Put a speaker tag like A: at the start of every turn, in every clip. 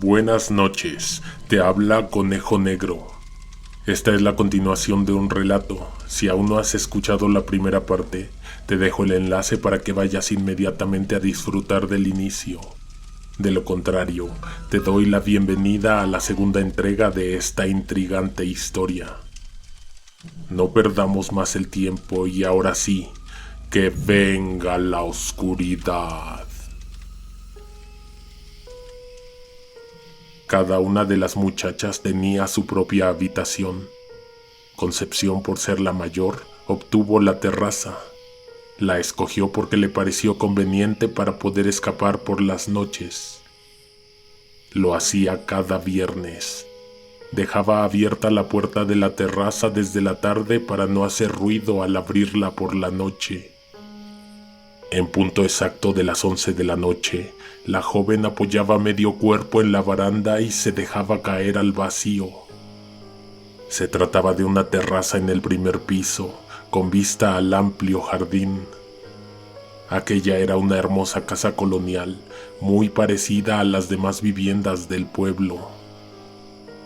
A: Buenas noches, te habla Conejo Negro. Esta es la continuación de un relato. Si aún no has escuchado la primera parte, te dejo el enlace para que vayas inmediatamente a disfrutar del inicio. De lo contrario, te doy la bienvenida a la segunda entrega de esta intrigante historia. No perdamos más el tiempo y ahora sí, que venga la oscuridad. Cada una de las muchachas tenía su propia habitación. Concepción, por ser la mayor, obtuvo la terraza. La escogió porque le pareció conveniente para poder escapar por las noches. Lo hacía cada viernes. Dejaba abierta la puerta de la terraza desde la tarde para no hacer ruido al abrirla por la noche. En punto exacto de las 11 de la noche, la joven apoyaba medio cuerpo en la baranda y se dejaba caer al vacío. Se trataba de una terraza en el primer piso, con vista al amplio jardín. Aquella era una hermosa casa colonial, muy parecida a las demás viviendas del pueblo.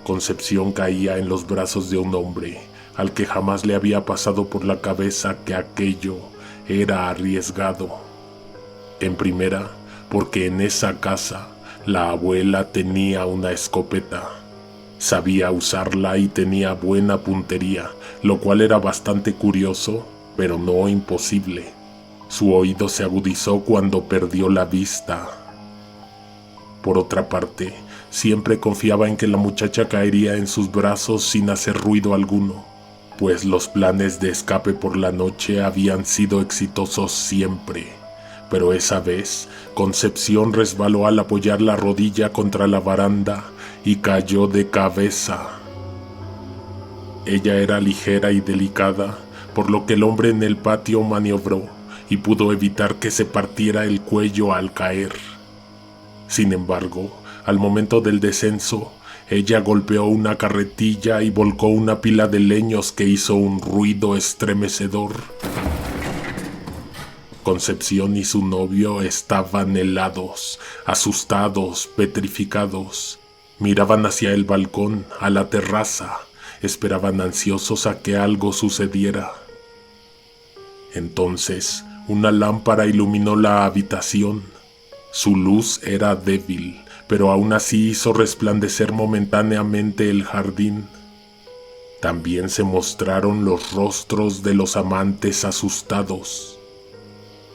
A: Concepción caía en los brazos de un hombre, al que jamás le había pasado por la cabeza que aquello era arriesgado. En primera, porque en esa casa la abuela tenía una escopeta. Sabía usarla y tenía buena puntería, lo cual era bastante curioso, pero no imposible. Su oído se agudizó cuando perdió la vista. Por otra parte, siempre confiaba en que la muchacha caería en sus brazos sin hacer ruido alguno, pues los planes de escape por la noche habían sido exitosos siempre. Pero esa vez, Concepción resbaló al apoyar la rodilla contra la baranda y cayó de cabeza. Ella era ligera y delicada, por lo que el hombre en el patio maniobró y pudo evitar que se partiera el cuello al caer. Sin embargo, al momento del descenso, ella golpeó una carretilla y volcó una pila de leños que hizo un ruido estremecedor. Concepción y su novio estaban helados, asustados, petrificados. Miraban hacia el balcón, a la terraza, esperaban ansiosos a que algo sucediera. Entonces, una lámpara iluminó la habitación. Su luz era débil, pero aún así hizo resplandecer momentáneamente el jardín. También se mostraron los rostros de los amantes asustados.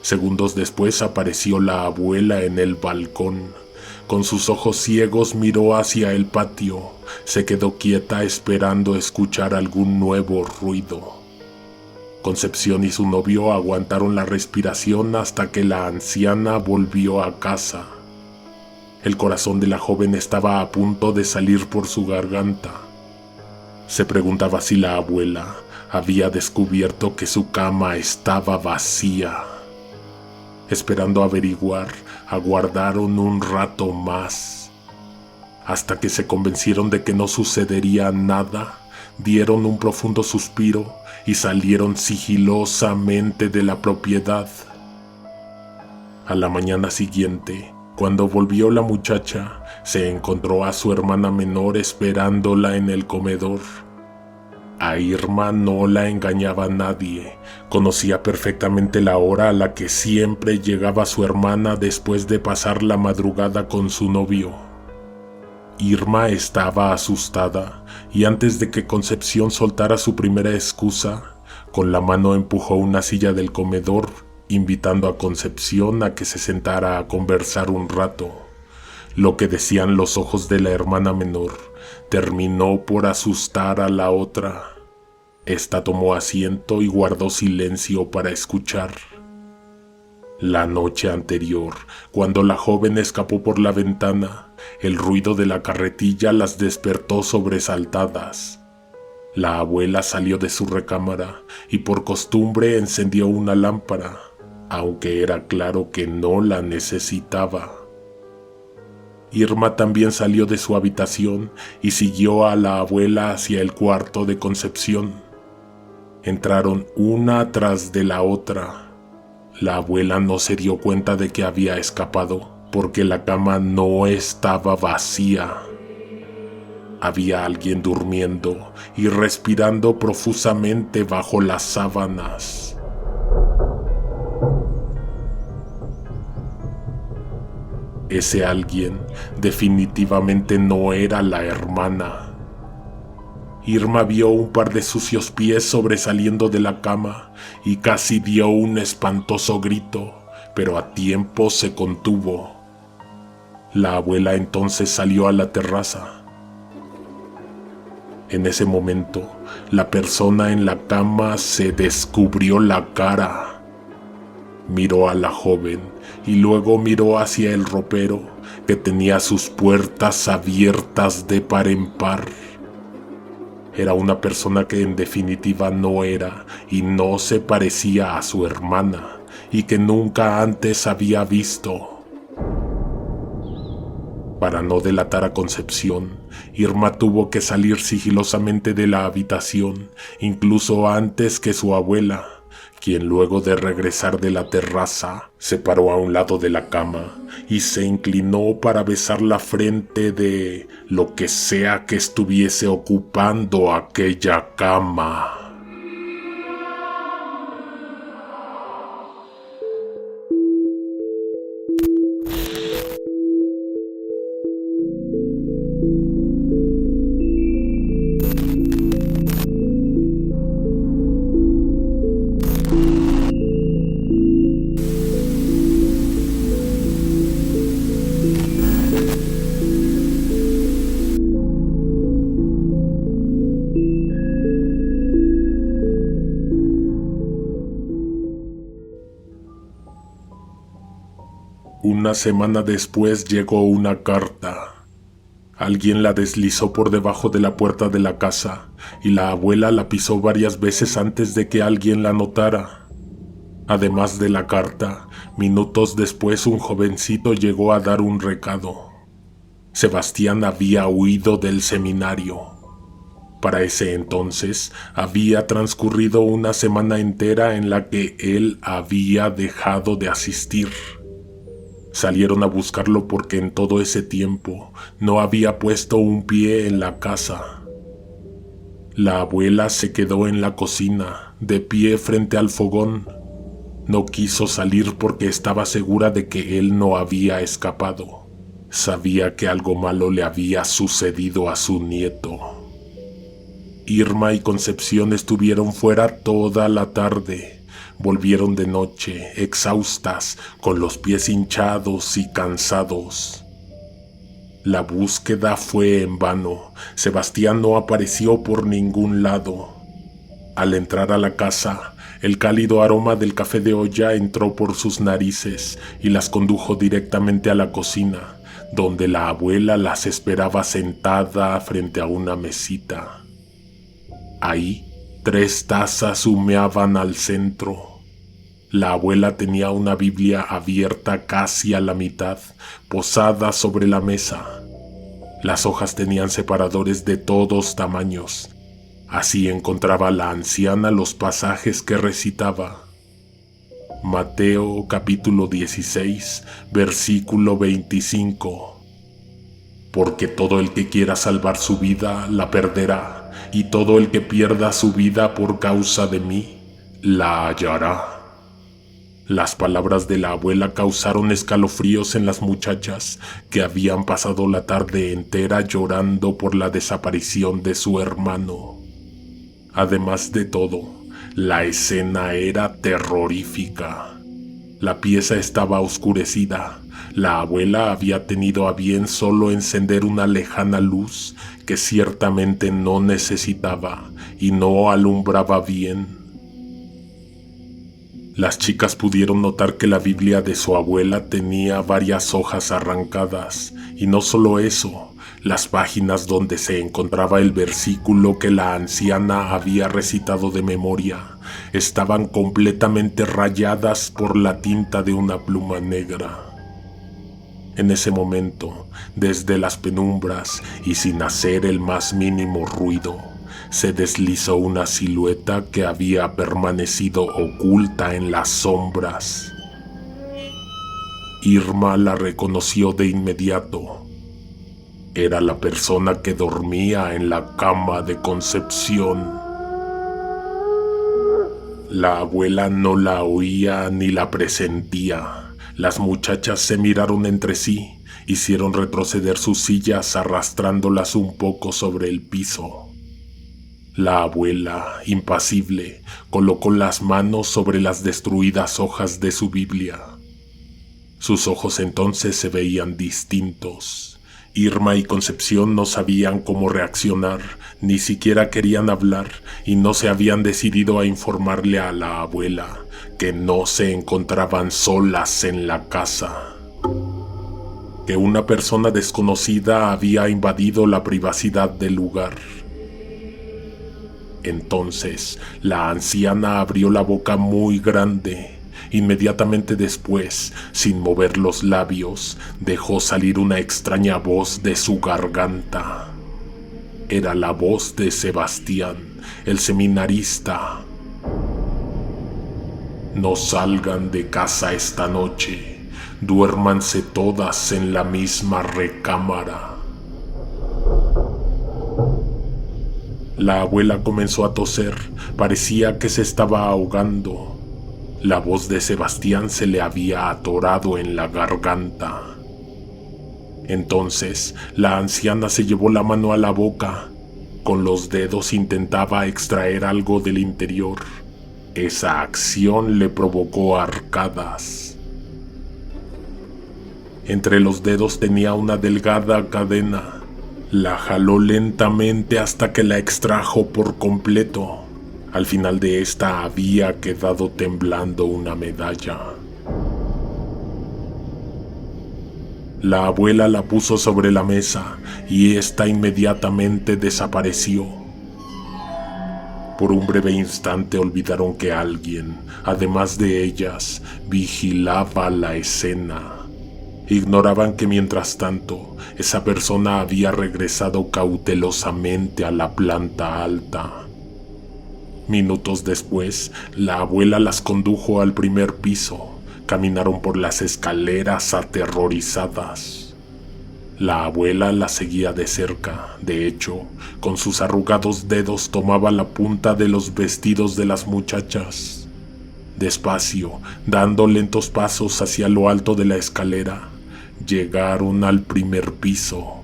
A: Segundos después apareció la abuela en el balcón. Con sus ojos ciegos miró hacia el patio. Se quedó quieta esperando escuchar algún nuevo ruido. Concepción y su novio aguantaron la respiración hasta que la anciana volvió a casa. El corazón de la joven estaba a punto de salir por su garganta. Se preguntaba si la abuela había descubierto que su cama estaba vacía. Esperando averiguar, aguardaron un rato más. Hasta que se convencieron de que no sucedería nada, dieron un profundo suspiro y salieron sigilosamente de la propiedad. A la mañana siguiente, cuando volvió la muchacha, se encontró a su hermana menor esperándola en el comedor. A Irma no la engañaba nadie. Conocía perfectamente la hora a la que siempre llegaba su hermana después de pasar la madrugada con su novio. Irma estaba asustada y antes de que Concepción soltara su primera excusa, con la mano empujó una silla del comedor, invitando a Concepción a que se sentara a conversar un rato. Lo que decían los ojos de la hermana menor terminó por asustar a la otra. Esta tomó asiento y guardó silencio para escuchar. La noche anterior, cuando la joven escapó por la ventana, el ruido de la carretilla las despertó sobresaltadas. La abuela salió de su recámara y por costumbre encendió una lámpara, aunque era claro que no la necesitaba. Irma también salió de su habitación y siguió a la abuela hacia el cuarto de Concepción. Entraron una tras de la otra. La abuela no se dio cuenta de que había escapado, porque la cama no estaba vacía. Había alguien durmiendo y respirando profusamente bajo las sábanas. Ese alguien definitivamente no era la hermana. Irma vio un par de sucios pies sobresaliendo de la cama y casi dio un espantoso grito, pero a tiempo se contuvo. La abuela entonces salió a la terraza. En ese momento, la persona en la cama se descubrió la cara. Miró a la joven y luego miró hacia el ropero, que tenía sus puertas abiertas de par en par. Era una persona que en definitiva no era y no se parecía a su hermana, y que nunca antes había visto. Para no delatar a Concepción, Irma tuvo que salir sigilosamente de la habitación, incluso antes que su abuela, quien luego de regresar de la terraza, se paró a un lado de la cama y se inclinó para besar la frente de lo que sea que estuviese ocupando aquella cama. Una semana después llegó una carta. Alguien la deslizó por debajo de la puerta de la casa y la abuela la pisó varias veces antes de que alguien la notara. Además de la carta, minutos después un jovencito llegó a dar un recado. Sebastián había huido del seminario. Para ese entonces había transcurrido una semana entera en la que él había dejado de asistir. Salieron a buscarlo porque en todo ese tiempo no había puesto un pie en la casa. La abuela se quedó en la cocina, de pie frente al fogón. No quiso salir porque estaba segura de que él no había escapado. Sabía que algo malo le había sucedido a su nieto. Irma y Concepción estuvieron fuera toda la tarde. Volvieron de noche, exhaustas, con los pies hinchados y cansados. La búsqueda fue en vano. Sebastián no apareció por ningún lado. Al entrar a la casa, el cálido aroma del café de olla entró por sus narices y las condujo directamente a la cocina, donde la abuela las esperaba sentada frente a una mesita. Ahí, 3 tazas humeaban al centro. La abuela tenía una Biblia abierta casi a la mitad, posada sobre la mesa. Las hojas tenían separadores de todos tamaños. Así encontraba la anciana los pasajes que recitaba. Mateo capítulo 16, versículo 25. Porque todo el que quiera salvar su vida la perderá, y todo el que pierda su vida por causa de mí la hallará. Las palabras de la abuela causaron escalofríos en las muchachas, que habían pasado la tarde entera llorando por la desaparición de su hermano. Además de todo, la escena era terrorífica. La pieza estaba oscurecida. La abuela había tenido a bien solo encender una lejana luz que ciertamente no necesitaba y no alumbraba bien. Las chicas pudieron notar que la Biblia de su abuela tenía varias hojas arrancadas, y no solo eso, las páginas donde se encontraba el versículo que la anciana había recitado de memoria estaban completamente rayadas por la tinta de una pluma negra. En ese momento, desde las penumbras y sin hacer el más mínimo ruido, se deslizó una silueta que había permanecido oculta en las sombras. Irma la reconoció de inmediato. Era la persona que dormía en la cama de Concepción. La abuela no la oía ni la presentía. Las muchachas se miraron entre sí, hicieron retroceder sus sillas arrastrándolas un poco sobre el piso. La abuela, impasible, colocó las manos sobre las destruidas hojas de su Biblia. Sus ojos entonces se veían distintos. Irma y Concepción no sabían cómo reaccionar, ni siquiera querían hablar y no se habían decidido a informarle a la abuela que no se encontraban solas en la casa, que una persona desconocida había invadido la privacidad del lugar. Entonces, la anciana abrió la boca muy grande. Inmediatamente después, sin mover los labios, dejó salir una extraña voz de su garganta. Era la voz de Sebastián, el seminarista. No salgan de casa esta noche, duérmanse todas en la misma recámara. La abuela comenzó a toser, parecía que se estaba ahogando. La voz de Sebastián se le había atorado en la garganta. Entonces, la anciana se llevó la mano a la boca. Con los dedos intentaba extraer algo del interior. Esa acción le provocó arcadas. Entre los dedos tenía una delgada cadena. La jaló lentamente hasta que la extrajo por completo. Al final de esta había quedado temblando una medalla. La abuela la puso sobre la mesa y ésta inmediatamente desapareció. Por un breve instante olvidaron que alguien, además de ellas, vigilaba la escena. Ignoraban que mientras tanto, esa persona había regresado cautelosamente a la planta alta. Minutos después, la abuela las condujo al primer piso. Caminaron por las escaleras aterrorizadas. La abuela las seguía de cerca. De hecho, con sus arrugados dedos tomaba la punta de los vestidos de las muchachas. Despacio, dando lentos pasos hacia lo alto de la escalera, llegaron al primer piso.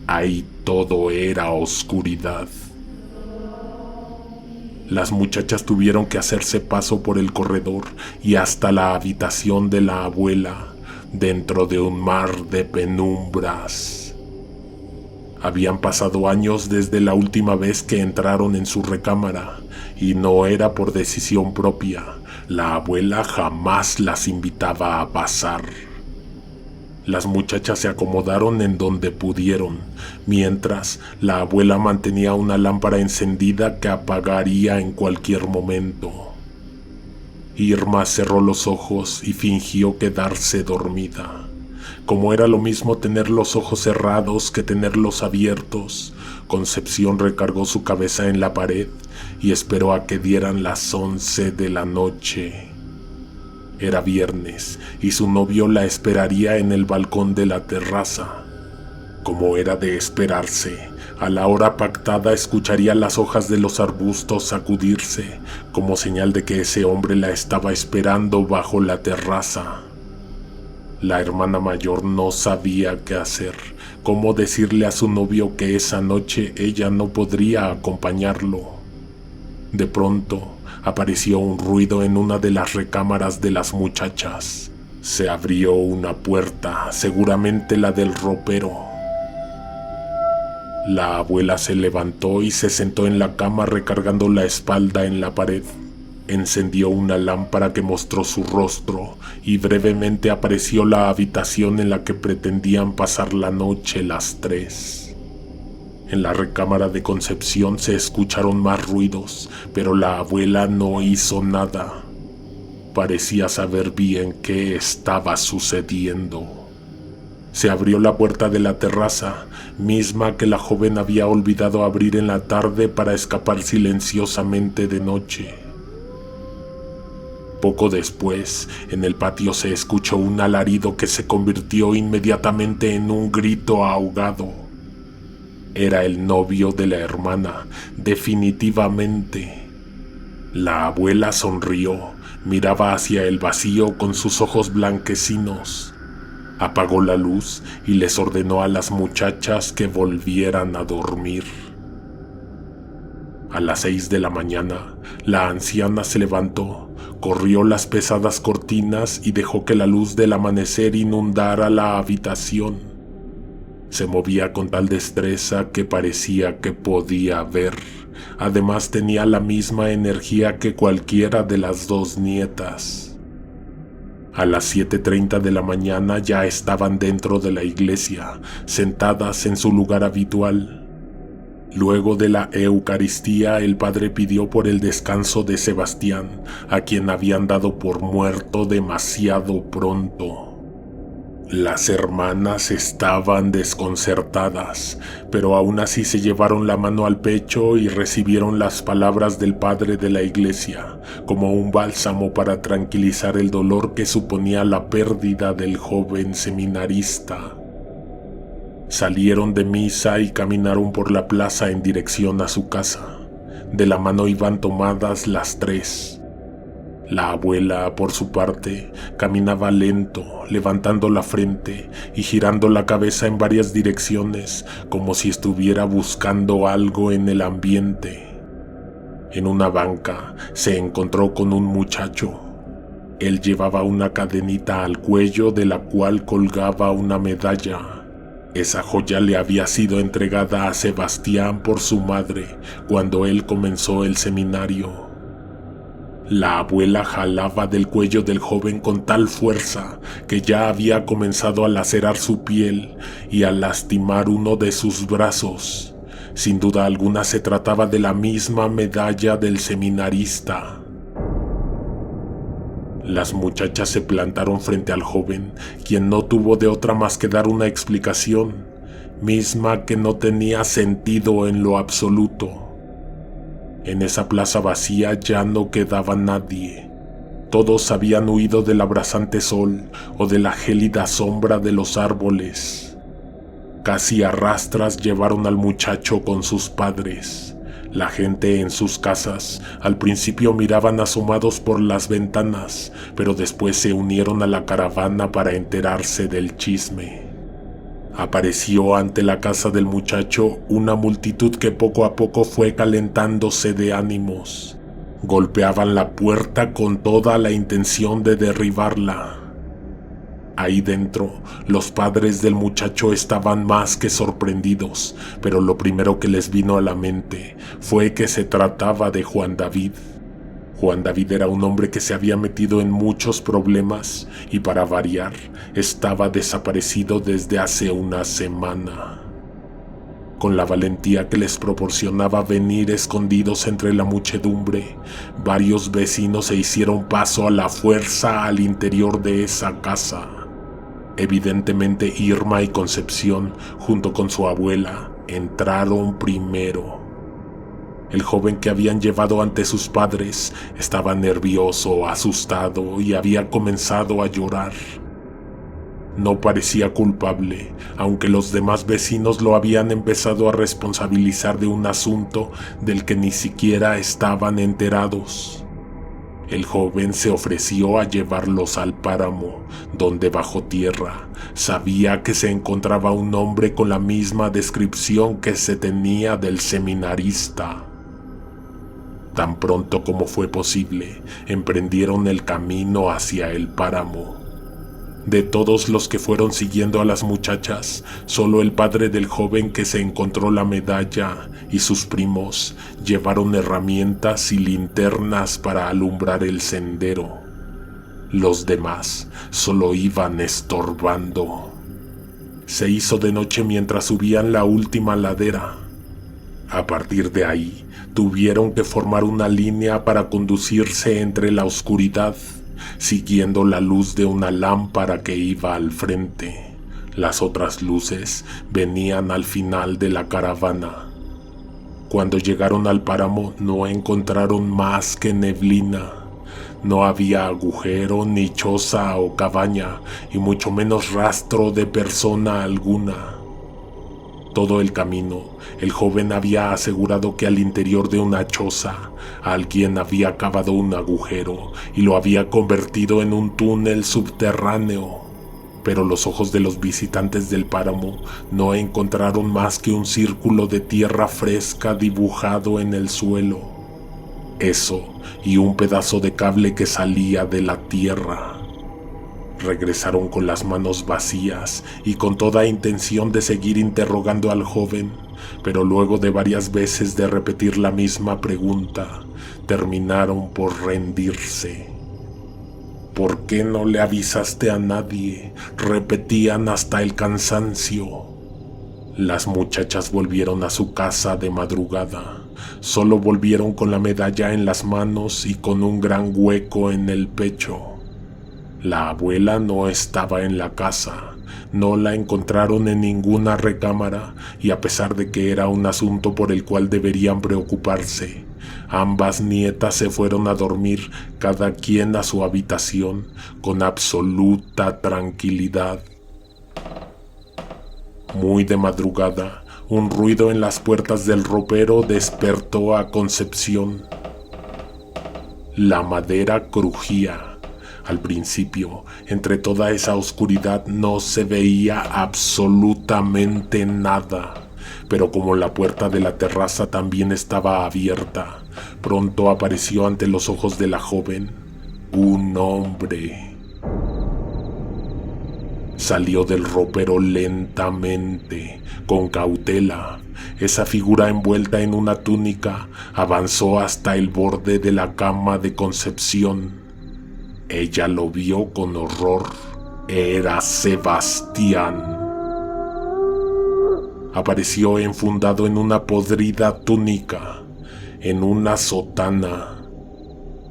A: Ahí todo era oscuridad. Las muchachas tuvieron que hacerse paso por el corredor y hasta la habitación de la abuela, dentro de un mar de penumbras. Habían pasado años desde la última vez que entraron en su recámara, y no era por decisión propia. La abuela jamás las invitaba a pasar. Las muchachas se acomodaron en donde pudieron, mientras la abuela mantenía una lámpara encendida que apagaría en cualquier momento. Irma cerró los ojos y fingió quedarse dormida. Como era lo mismo tener los ojos cerrados que tenerlos abiertos, Concepción recargó su cabeza en la pared y esperó a que dieran las 11 de la noche. Era viernes y su novio la esperaría en el balcón de la terraza. Como era de esperarse, a la hora pactada escucharía las hojas de los arbustos sacudirse, como señal de que ese hombre la estaba esperando bajo la terraza. La hermana mayor no sabía qué hacer, cómo decirle a su novio que esa noche ella no podría acompañarlo. De pronto, apareció un ruido en una de las recámaras de las muchachas. Se abrió una puerta, seguramente la del ropero. La abuela se levantó y se sentó en la cama recargando la espalda en la pared. Encendió una lámpara que mostró su rostro y brevemente apareció la habitación en la que pretendían pasar la noche las tres. En la recámara de Concepción se escucharon más ruidos, pero la abuela no hizo nada. Parecía saber bien qué estaba sucediendo. Se abrió la puerta de la terraza, misma que la joven había olvidado abrir en la tarde para escapar silenciosamente de noche. Poco después, en el patio se escuchó un alarido que se convirtió inmediatamente en un grito ahogado. Era el novio de la hermana, definitivamente. La abuela sonrió, miraba hacia el vacío con sus ojos blanquecinos. Apagó la luz y les ordenó a las muchachas que volvieran a dormir. A las 6 de la mañana, la anciana se levantó, corrió las pesadas cortinas y dejó que la luz del amanecer inundara la habitación. Se movía con tal destreza que parecía que podía ver. Además tenía la misma energía que cualquiera de las dos nietas. A las 7:30 de la mañana ya estaban dentro de la iglesia, sentadas en su lugar habitual. Luego de la Eucaristía, el padre pidió por el descanso de Sebastián, a quien habían dado por muerto demasiado pronto. Las hermanas estaban desconcertadas, pero aún así se llevaron la mano al pecho y recibieron las palabras del padre de la iglesia, como un bálsamo para tranquilizar el dolor que suponía la pérdida del joven seminarista. Salieron de misa y caminaron por la plaza en dirección a su casa. De la mano iban tomadas las tres. La abuela, por su parte, caminaba lento, levantando la frente y girando la cabeza en varias direcciones, como si estuviera buscando algo en el ambiente. En una banca se encontró con un muchacho. Él llevaba una cadenita al cuello de la cual colgaba una medalla. Esa joya le había sido entregada a Sebastián por su madre cuando él comenzó el seminario. La abuela jalaba del cuello del joven con tal fuerza que ya había comenzado a lacerar su piel y a lastimar uno de sus brazos. Sin duda alguna se trataba de la misma medalla del seminarista. Las muchachas se plantaron frente al joven, quien no tuvo de otra más que dar una explicación, misma que no tenía sentido en lo absoluto. En esa plaza vacía ya no quedaba nadie. Todos habían huido del abrasante sol o de la gélida sombra de los árboles. Casi a rastras llevaron al muchacho con sus padres. La gente en sus casas al principio miraban asomados por las ventanas, pero después se unieron a la caravana para enterarse del chisme. Apareció ante la casa del muchacho una multitud que poco a poco fue calentándose de ánimos. Golpeaban la puerta con toda la intención de derribarla. Ahí dentro, los padres del muchacho estaban más que sorprendidos, pero lo primero que les vino a la mente fue que se trataba de Juan David. Juan David era un hombre que se había metido en muchos problemas y, para variar, estaba desaparecido desde hace una semana. Con la valentía que les proporcionaba venir escondidos entre la muchedumbre, varios vecinos se hicieron paso a la fuerza al interior de esa casa. Evidentemente Irma y Concepción, junto con su abuela, entraron primero. El joven que habían llevado ante sus padres estaba nervioso, asustado y había comenzado a llorar. No parecía culpable, aunque los demás vecinos lo habían empezado a responsabilizar de un asunto del que ni siquiera estaban enterados. El joven se ofreció a llevarlos al páramo, donde bajo tierra sabía que se encontraba un hombre con la misma descripción que se tenía del seminarista. Tan pronto como fue posible, emprendieron el camino hacia el páramo. De todos los que fueron siguiendo a las muchachas, solo el padre del joven que se encontró la medalla y sus primos llevaron herramientas y linternas para alumbrar el sendero. Los demás solo iban estorbando. Se hizo de noche mientras subían la última ladera. A partir de ahí, tuvieron que formar una línea para conducirse entre la oscuridad, siguiendo la luz de una lámpara que iba al frente. Las otras luces venían al final de la caravana. Cuando llegaron al páramo no encontraron más que neblina. No había agujero, ni choza o cabaña, y mucho menos rastro de persona alguna. Todo el camino, el joven había asegurado que al interior de una choza alguien había cavado un agujero y lo había convertido en un túnel subterráneo. Pero los ojos de los visitantes del páramo no encontraron más que un círculo de tierra fresca dibujado en el suelo. Eso y un pedazo de cable que salía de la tierra. Regresaron con las manos vacías y con toda intención de seguir interrogando al joven, pero luego de varias veces de repetir la misma pregunta, terminaron por rendirse. ¿Por qué no le avisaste a nadie?, repetían hasta el cansancio. Las muchachas volvieron a su casa de madrugada. Solo volvieron con la medalla en las manos y con un gran hueco en el pecho. La abuela no estaba en la casa, no la encontraron en ninguna recámara y a pesar de que era un asunto por el cual deberían preocuparse, ambas nietas se fueron a dormir cada quien a su habitación con absoluta tranquilidad. Muy de madrugada, un ruido en las puertas del ropero despertó a Concepción. La madera crujía. Al principio, entre toda esa oscuridad no se veía absolutamente nada, pero como la puerta de la terraza también estaba abierta, pronto apareció ante los ojos de la joven un hombre. Salió del ropero lentamente, con cautela. Esa figura envuelta en una túnica avanzó hasta el borde de la cama de Concepción. Ella lo vio con horror. Era Sebastián. Apareció enfundado en una podrida túnica, en una sotana.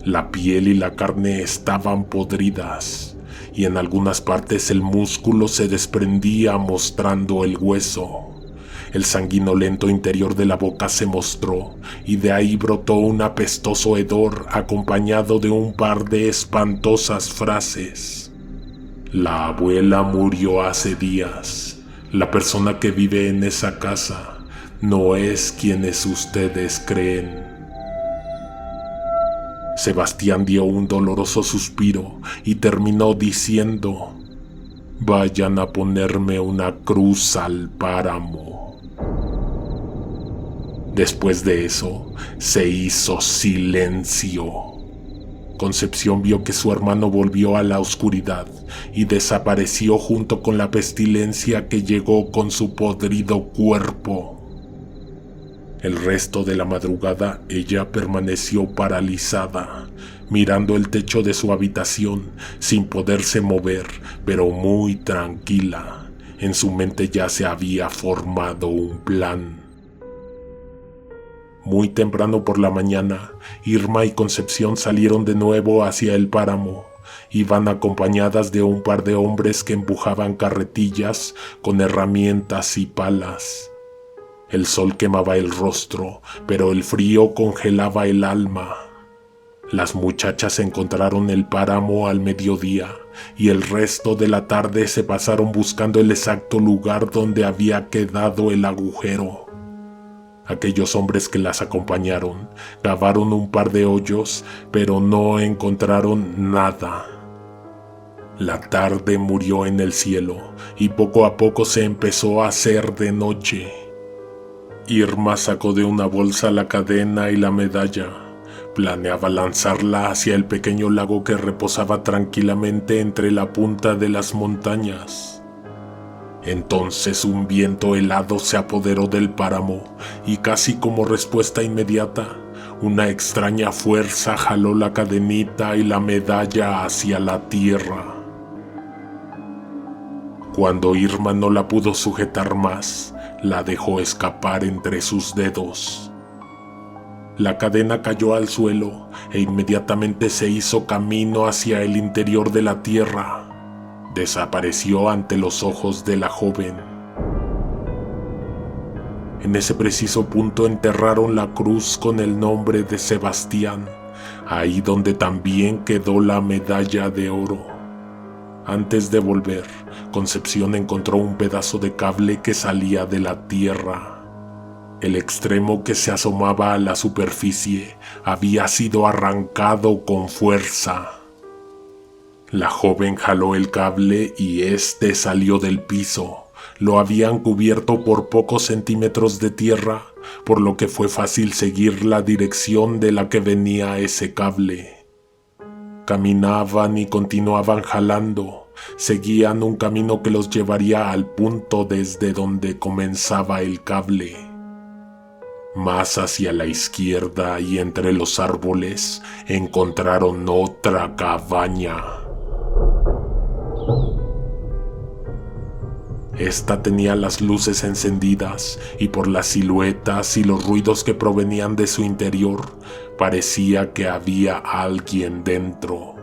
A: La piel y la carne estaban podridas, y en algunas partes el músculo se desprendía mostrando el hueso. El sanguinolento interior de la boca se mostró, y de ahí brotó un apestoso hedor acompañado de un par de espantosas frases. La abuela murió hace días. La persona que vive en esa casa no es quienes ustedes creen. Sebastián dio un doloroso suspiro y terminó diciendo: «Vayan a ponerme una cruz al páramo». Después de eso, se hizo silencio. Concepción vio que su hermano volvió a la oscuridad y desapareció junto con la pestilencia que llegó con su podrido cuerpo. El resto de la madrugada ella permaneció paralizada, mirando el techo de su habitación sin poderse mover, pero muy tranquila. En su mente ya se había formado un plan. Muy temprano por la mañana, Irma y Concepción salieron de nuevo hacia el páramo. Iban acompañadas de un par de hombres que empujaban carretillas con herramientas y palas. El sol quemaba el rostro, pero el frío congelaba el alma. Las muchachas encontraron el páramo al mediodía y el resto de la tarde se pasaron buscando el exacto lugar donde había quedado el agujero. Aquellos hombres que las acompañaron cavaron un par de hoyos, pero no encontraron nada. La tarde murió en el cielo y poco a poco se empezó a hacer de noche. Irma sacó de una bolsa la cadena y la medalla. Planeaba lanzarla hacia el pequeño lago que reposaba tranquilamente entre la punta de las montañas. Entonces un viento helado se apoderó del páramo y casi como respuesta inmediata, una extraña fuerza jaló la cadenita y la medalla hacia la tierra. Cuando Irma no la pudo sujetar más, la dejó escapar entre sus dedos. La cadena cayó al suelo e inmediatamente se hizo camino hacia el interior de la tierra. Desapareció ante los ojos de la joven. En ese preciso punto enterraron la cruz con el nombre de Sebastián ahí donde también quedó la medalla de oro. Antes de volver, Concepción encontró un pedazo de cable que salía de la tierra. El extremo que se asomaba a la superficie había sido arrancado con fuerza. La joven jaló el cable y éste salió del piso. Lo habían cubierto por pocos centímetros de tierra, por lo que fue fácil seguir la dirección de la que venía ese cable. Caminaban y continuaban jalando. Seguían un camino que los llevaría al punto desde donde comenzaba el cable. Más hacia la izquierda y entre los árboles encontraron otra cabaña. Esta tenía las luces encendidas y por las siluetas y los ruidos que provenían de su interior, parecía que había alguien dentro.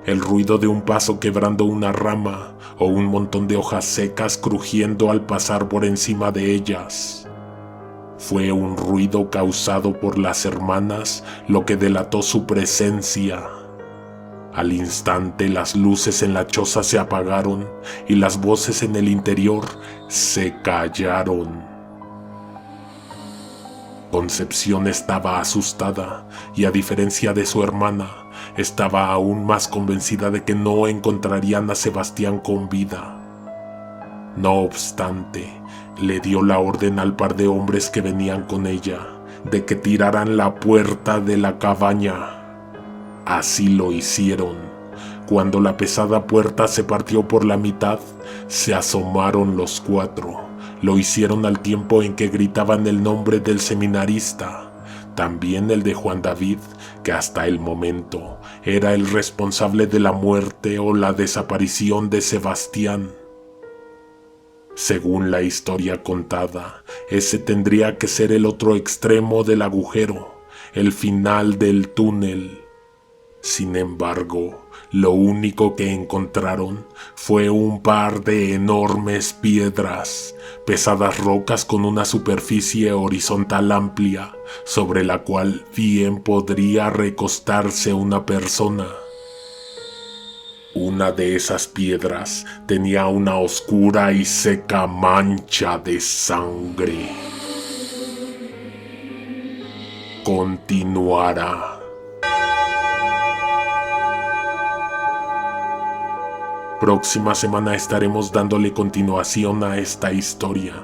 A: El ruido de un paso quebrando una rama o un montón de hojas secas crujiendo al pasar por encima de ellas. Fue un ruido causado por las hermanas lo que delató su presencia. Al instante las luces en la choza se apagaron y las voces en el interior se callaron. Concepción estaba asustada y, a diferencia de su hermana, estaba aún más convencida de que no encontrarían a Sebastián con vida. No obstante, le dio la orden al par de hombres que venían con ella de que tiraran la puerta de la cabaña. Así lo hicieron. Cuando la pesada puerta se partió por la mitad, se asomaron los cuatro. Lo hicieron al tiempo en que gritaban el nombre del seminarista, también el de Juan David, que hasta el momento era el responsable de la muerte o la desaparición de Sebastián. Según la historia contada, ese tendría que ser el otro extremo del agujero, el final del túnel. Sin embargo, lo único que encontraron fue un par de enormes piedras, pesadas rocas con una superficie horizontal amplia, sobre la cual bien podría recostarse una persona. Una de esas piedras tenía una oscura y seca mancha de sangre. Continuará. Próxima semana estaremos dándole continuación a esta historia.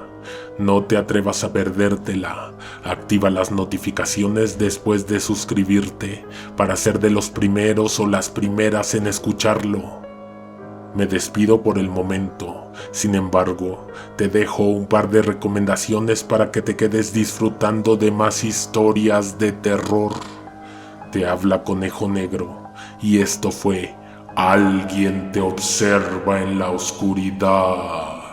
A: No te atrevas a perdértela. Activa las notificaciones después de suscribirte para ser de los primeros o las primeras en escucharlo. Me despido por el momento. Sin embargo, te dejo un par de recomendaciones para que te quedes disfrutando de más historias de terror. Te habla Conejo Negro y esto fue Alguien te observa en la oscuridad.